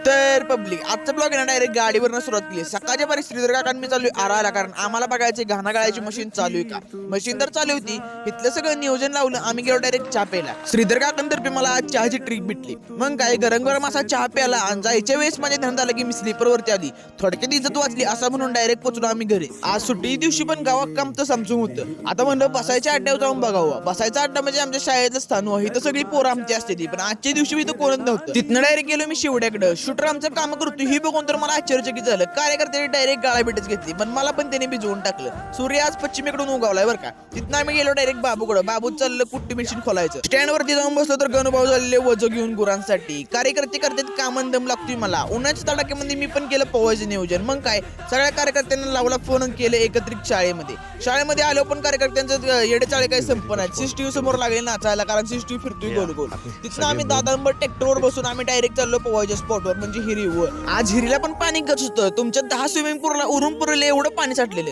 तर पब्लिक आजचा ब्लॉग आहे ना डायरेक्ट गाडीवरनं सुरुवात केली. सकाळच्या पारी श्रीधर काका मी चालू आराला, कारण आम्हाला बघायचे घाणा गाळायची मशीन चालू आहे का. मशीन तर चालू होती, इथलं सगळं नियोजन लावलं. आम्ही गेलो डायरेक्ट चहा प्यायला. श्रीधर काकांतर्फे मला आज चहाची ट्रिक भेटली. मग काय गरम गरम असा चहा प्यायला आणि जायच्या वेळेस माझ्या ध्यान झालं की मी स्लीपर वरती आली. थोडक्यात इज्जत वाचली असं म्हणून डायरेक्ट पोचलो आम्ही घरी. आज सुट्टी दिवशी पण गावात काम तर समजून होतं. आता म्हणलं बसायच्या अड्ड्यावर जाऊन बघावं. बसायचा अड्डा म्हणजे आमच्या शाळेचं स्थान हो, इथं सगळी पोरं आमची असते ती. पण आजच्या दिवशी मी तर कोणच नव्हतं. तिथनं डायरेक्ट गेलो मी शिवड्याकडे. शूटर आमचं काम करतो ही बघून तर मला आश्चर्यचकित झालं. कार्यकर्त्यांनी डायरेक्ट गाळाभेटच घेतली, पण मला पण त्याने भिजवून टाकलं. सूर्य आज पश्चिमेकडून उगवलाय बरं का. तिथनं आम्ही गेलो डायरेक्ट बाबूकडे. बाबू चाललं कुट्टी मशीन खोलायचं. स्टँड वरती जाऊन बसलो तर गणूभाऊ झालेले वजो घेऊन गुरांसाठी. कार्यकर्ते करतात कामन दम लागतोय मला. उन्हाच्या तडाख्यामध्ये मी पण केलं पोहायचं नियोजन. मग काय सगळ्या कार्यकर्त्यांना लावला फोन केलं एकत्रित शाळेमध्ये आलो. पण कार्यकर्त्यांचं येडेचाळे काही संपणार. सीसीटीव्ही समोर लागले नाचायला, कारण सीसीटीव्ही फिरतोय गोल गोल. तिथनं आम्ही दादांवर ट्रॅक्टरवर बसून आम्ही डायरेक्ट चाललो पोहायच्या स्पॉटवर, म्हणजे हिरीवर. आज हिरीला पण पाणी गच होतं. तुमच्या 10 स्विमिंग पूलला उरून पुरले एवढं पाणी साठलेलं.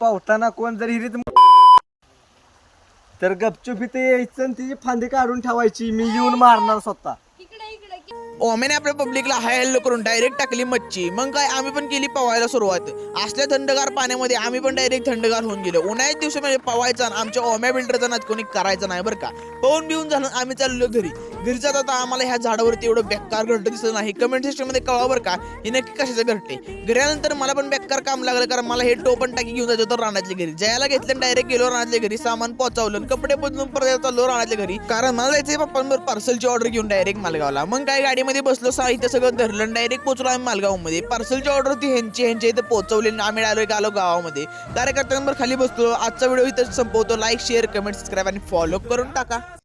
पावताना कोण जर हिरीत तर गपचूप इथे यायचं आणि तिची फांदी काढून ठेवायची. मी येऊन मारणार स्वतः. ओमेने आपल्या पब्लिकला हाय हॅलो करून डायरेक्ट टाकली मच्छी. मग काय आम्ही पण केली पवायला सुरुवात. असल्या थंडगार पाण्यामध्ये आम्ही पण डायरेक्ट थंडगार होऊन गेलो. उन्हाळ्याच्या दिवसामध्ये पवायचा आमच्या ओम्या बिल्डरचा नाच कोणी करायचा नाही बरं का. पवून बिवून झालं आम्ही चाललो घरी. घरी जात आता आम्हाला ह्या झाडावरती एवढं बेकार घरटं दिसत नाही. कमेंट सेक्शन मध्ये कळवा बरं का हे नक्की कशाचं घरटे. घरी आल्यानंतर मला पण बेकार काम लागलं, कारण मला हे टोपण टाकी घेऊन जायचं होतं रानातल्या घरी. जायला घेतलं डायरेक्ट गेलो रानातल्या घरी. सामान पोहोचवलं, कपडे बदलून परत चाललो रानातल्या घरी, कारण मला जायचंय पप्पांवर पार्सलची ऑर्डर घेऊन डायरेक्ट मालगावला. मग काय गाडीमध्ये बसलो, साहित्य सगळं धरलं, डायरेक्ट पोहोचलो आम्ही मालगावमध्ये. पार्सलची ऑर्डर ती ह्यांची इथं पोहोचवली. आम्ही आलो गावामध्ये. कार्यकर्त्यांवर खाली बसलो. आजचा व्हिडिओ इथं संपवतो. लाईक शेअर कमेंट सबस्क्राईब आणि फॉलो करून टाका.